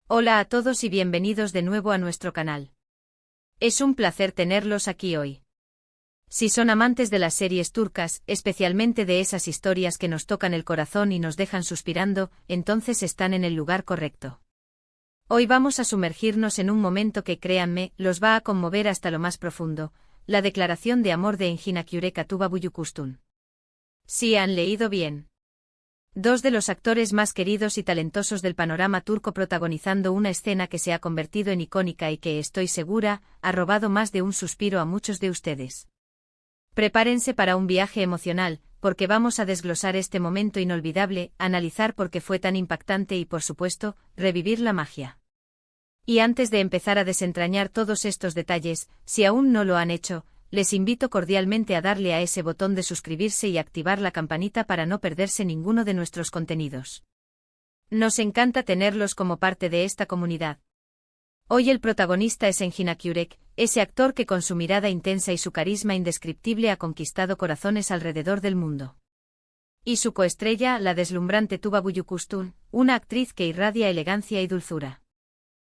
Hola a todos y bienvenidos de nuevo a nuestro canal. Es un placer tenerlos aquí hoy. Si son amantes de las series turcas, especialmente de esas historias que nos tocan el corazón y nos dejan suspirando, entonces están en el lugar correcto. Hoy vamos a sumergirnos en un momento que, créanme, los va a conmover hasta lo más profundo, la declaración de amor de Engin Akyurek a Tuba Büyüküstün. Sí, han leído bien. Dos de los actores más queridos y talentosos del panorama turco protagonizando una escena que se ha convertido en icónica y que, estoy segura, ha robado más de un suspiro a muchos de ustedes. Prepárense para un viaje emocional, porque vamos a desglosar este momento inolvidable, analizar por qué fue tan impactante y, por supuesto, revivir la magia. Y antes de empezar a desentrañar todos estos detalles, si aún no lo han hecho, les invito cordialmente a darle a ese botón de suscribirse y activar la campanita para no perderse ninguno de nuestros contenidos. Nos encanta tenerlos como parte de esta comunidad. Hoy el protagonista es Engin Akyurek, ese actor que con su mirada intensa y su carisma indescriptible ha conquistado corazones alrededor del mundo. Y su coestrella, la deslumbrante Tuba Büyüküstün, una actriz que irradia elegancia y dulzura.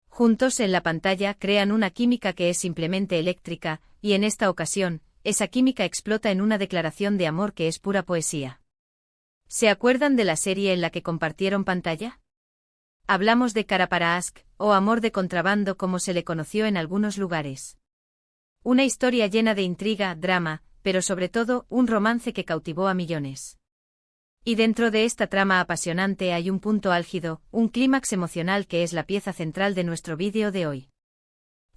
Juntos en la pantalla crean una química que es simplemente eléctrica, y en esta ocasión, esa química explota en una declaración de amor que es pura poesía. ¿Se acuerdan de la serie en la que compartieron pantalla? Hablamos de Kara para Aşk, o Amor de contrabando como se le conoció en algunos lugares. Una historia llena de intriga, drama, pero sobre todo, un romance que cautivó a millones. Y dentro de esta trama apasionante hay un punto álgido, un clímax emocional que es la pieza central de nuestro vídeo de hoy.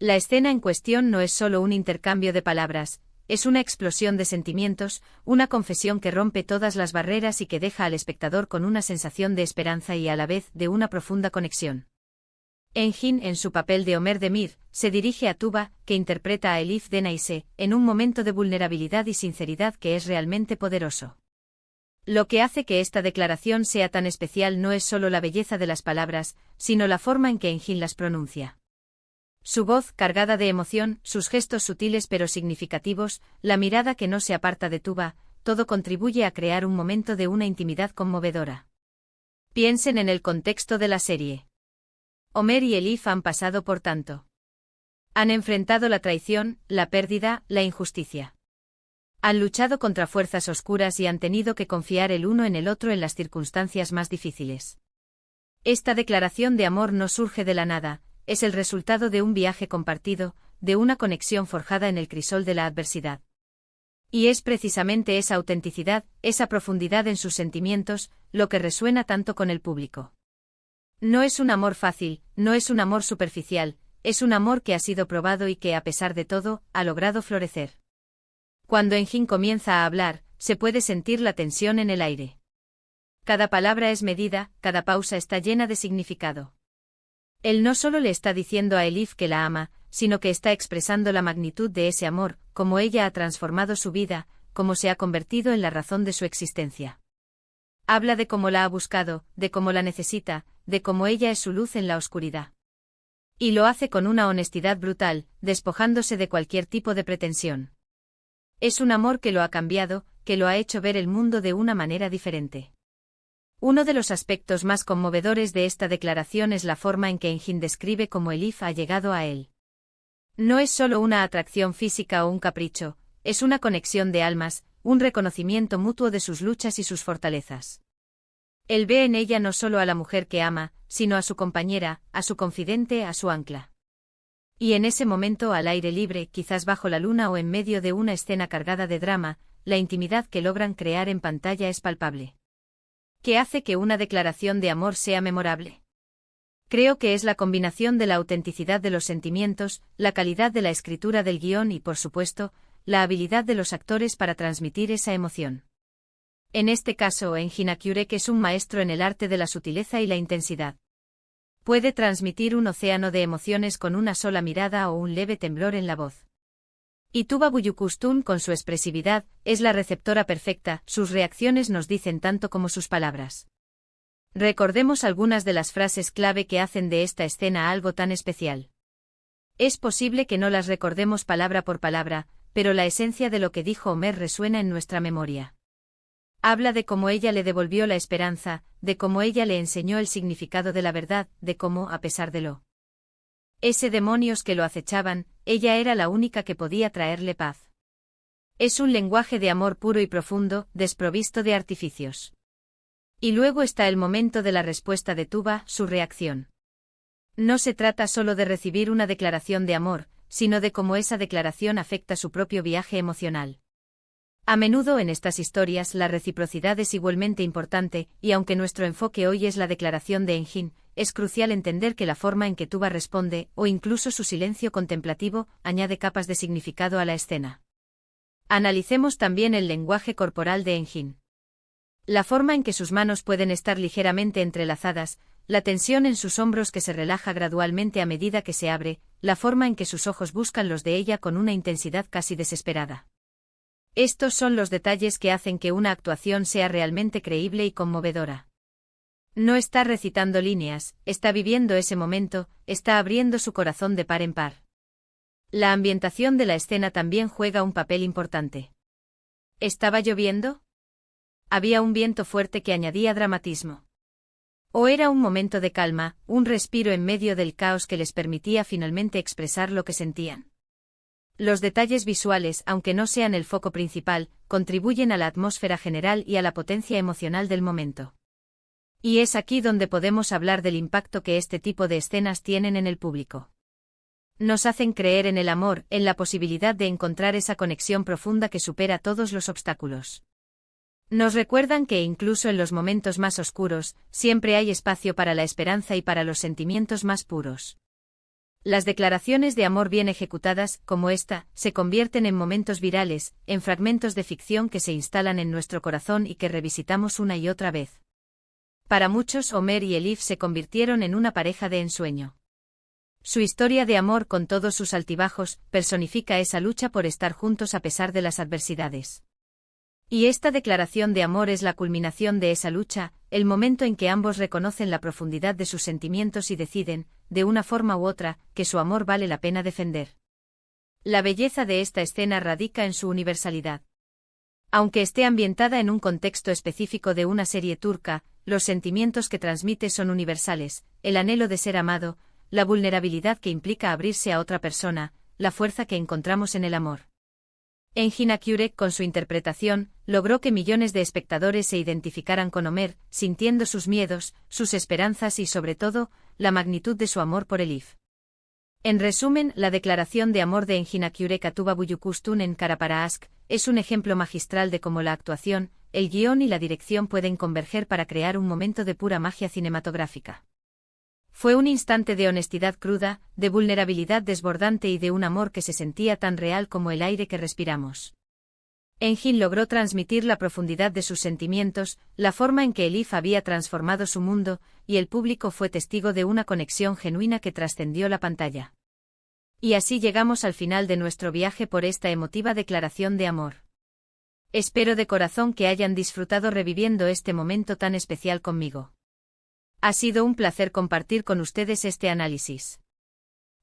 La escena en cuestión no es solo un intercambio de palabras, es una explosión de sentimientos, una confesión que rompe todas las barreras y que deja al espectador con una sensación de esperanza y a la vez de una profunda conexión. Engin, en su papel de Ömer Demir, se dirige a Tuba, que interpreta a Elif Denayse, en un momento de vulnerabilidad y sinceridad que es realmente poderoso. Lo que hace que esta declaración sea tan especial no es solo la belleza de las palabras, sino la forma en que Engin las pronuncia. Su voz, cargada de emoción, sus gestos sutiles pero significativos, la mirada que no se aparta de Tuba, todo contribuye a crear un momento de una intimidad conmovedora. Piensen en el contexto de la serie. Ömer y Elif han pasado por tanto. Han enfrentado la traición, la pérdida, la injusticia. Han luchado contra fuerzas oscuras y han tenido que confiar el uno en el otro en las circunstancias más difíciles. Esta declaración de amor no surge de la nada, es el resultado de un viaje compartido, de una conexión forjada en el crisol de la adversidad. Y es precisamente esa autenticidad, esa profundidad en sus sentimientos, lo que resuena tanto con el público. No es un amor fácil, no es un amor superficial, es un amor que ha sido probado y que, a pesar de todo, ha logrado florecer. Cuando Engin comienza a hablar, se puede sentir la tensión en el aire. Cada palabra es medida, cada pausa está llena de significado. Él no solo le está diciendo a Elif que la ama, sino que está expresando la magnitud de ese amor, cómo ella ha transformado su vida, cómo se ha convertido en la razón de su existencia. Habla de cómo la ha buscado, de cómo la necesita, de cómo ella es su luz en la oscuridad. Y lo hace con una honestidad brutal, despojándose de cualquier tipo de pretensión. Es un amor que lo ha cambiado, que lo ha hecho ver el mundo de una manera diferente. Uno de los aspectos más conmovedores de esta declaración es la forma en que Engin describe cómo Elif ha llegado a él. No es solo una atracción física o un capricho, es una conexión de almas, un reconocimiento mutuo de sus luchas y sus fortalezas. Él ve en ella no solo a la mujer que ama, sino a su compañera, a su confidente, a su ancla. Y en ese momento al aire libre, quizás bajo la luna o en medio de una escena cargada de drama, la intimidad que logran crear en pantalla es palpable. ¿Qué hace que una declaración de amor sea memorable? Creo que es la combinación de la autenticidad de los sentimientos, la calidad de la escritura del guión y, por supuesto, la habilidad de los actores para transmitir esa emoción. En este caso, Engin Akyurek es un maestro en el arte de la sutileza y la intensidad. Puede transmitir un océano de emociones con una sola mirada o un leve temblor en la voz. Y Tuba Büyüküstün, con su expresividad, es la receptora perfecta, sus reacciones nos dicen tanto como sus palabras. Recordemos algunas de las frases clave que hacen de esta escena algo tan especial. Es posible que no las recordemos palabra por palabra, pero la esencia de lo que dijo Ömer resuena en nuestra memoria. Habla de cómo ella le devolvió la esperanza, de cómo ella le enseñó el significado de la verdad, de cómo, a pesar de ese demonios que lo acechaban, ella era la única que podía traerle paz. Es un lenguaje de amor puro y profundo, desprovisto de artificios. Y luego está el momento de la respuesta de Tuba, su reacción. No se trata solo de recibir una declaración de amor, sino de cómo esa declaración afecta su propio viaje emocional. A menudo en estas historias la reciprocidad es igualmente importante, y aunque nuestro enfoque hoy es la declaración de Engin, es crucial entender que la forma en que Tuba responde, o incluso su silencio contemplativo, añade capas de significado a la escena. Analicemos también el lenguaje corporal de Engin. La forma en que sus manos pueden estar ligeramente entrelazadas, la tensión en sus hombros que se relaja gradualmente a medida que se abre, la forma en que sus ojos buscan los de ella con una intensidad casi desesperada. Estos son los detalles que hacen que una actuación sea realmente creíble y conmovedora. No está recitando líneas, está viviendo ese momento, está abriendo su corazón de par en par. La ambientación de la escena también juega un papel importante. ¿Estaba lloviendo? Había un viento fuerte que añadía dramatismo. ¿O era un momento de calma, un respiro en medio del caos que les permitía finalmente expresar lo que sentían? Los detalles visuales, aunque no sean el foco principal, contribuyen a la atmósfera general y a la potencia emocional del momento. Y es aquí donde podemos hablar del impacto que este tipo de escenas tienen en el público. Nos hacen creer en el amor, en la posibilidad de encontrar esa conexión profunda que supera todos los obstáculos. Nos recuerdan que incluso en los momentos más oscuros, siempre hay espacio para la esperanza y para los sentimientos más puros. Las declaraciones de amor bien ejecutadas, como esta, se convierten en momentos virales, en fragmentos de ficción que se instalan en nuestro corazón y que revisitamos una y otra vez. Para muchos, Omer y Elif se convirtieron en una pareja de ensueño. Su historia de amor con todos sus altibajos personifica esa lucha por estar juntos a pesar de las adversidades. Y esta declaración de amor es la culminación de esa lucha, el momento en que ambos reconocen la profundidad de sus sentimientos y deciden, de una forma u otra, que su amor vale la pena defender. La belleza de esta escena radica en su universalidad. Aunque esté ambientada en un contexto específico de una serie turca, los sentimientos que transmite son universales, el anhelo de ser amado, la vulnerabilidad que implica abrirse a otra persona, la fuerza que encontramos en el amor. Engin Akyurek, con su interpretación, logró que millones de espectadores se identificaran con Omer, sintiendo sus miedos, sus esperanzas y sobre todo, la magnitud de su amor por Elif. En resumen, la declaración de amor de Engin Akyurek a Tuba Büyüküstün en Kara para Aşk es un ejemplo magistral de cómo la actuación, el guión y la dirección pueden converger para crear un momento de pura magia cinematográfica. Fue un instante de honestidad cruda, de vulnerabilidad desbordante y de un amor que se sentía tan real como el aire que respiramos. Engin logró transmitir la profundidad de sus sentimientos, la forma en que Elif había transformado su mundo, y el público fue testigo de una conexión genuina que trascendió la pantalla. Y así llegamos al final de nuestro viaje por esta emotiva declaración de amor. Espero de corazón que hayan disfrutado reviviendo este momento tan especial conmigo. Ha sido un placer compartir con ustedes este análisis.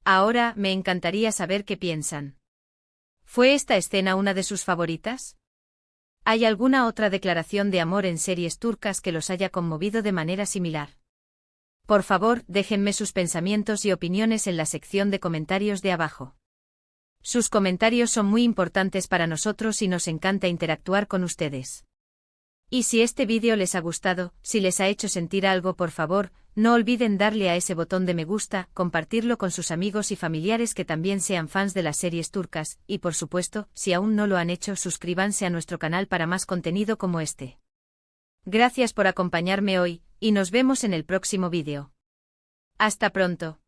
Ahora, me encantaría saber qué piensan. ¿Fue esta escena una de sus favoritas? ¿Hay alguna otra declaración de amor en series turcas que los haya conmovido de manera similar? Por favor, déjenme sus pensamientos y opiniones en la sección de comentarios de abajo. Sus comentarios son muy importantes para nosotros y nos encanta interactuar con ustedes. Y si este vídeo les ha gustado, si les ha hecho sentir algo, por favor, no olviden darle a ese botón de me gusta, compartirlo con sus amigos y familiares que también sean fans de las series turcas, y por supuesto, si aún no lo han hecho, suscríbanse a nuestro canal para más contenido como este. Gracias por acompañarme hoy, y nos vemos en el próximo vídeo. Hasta pronto.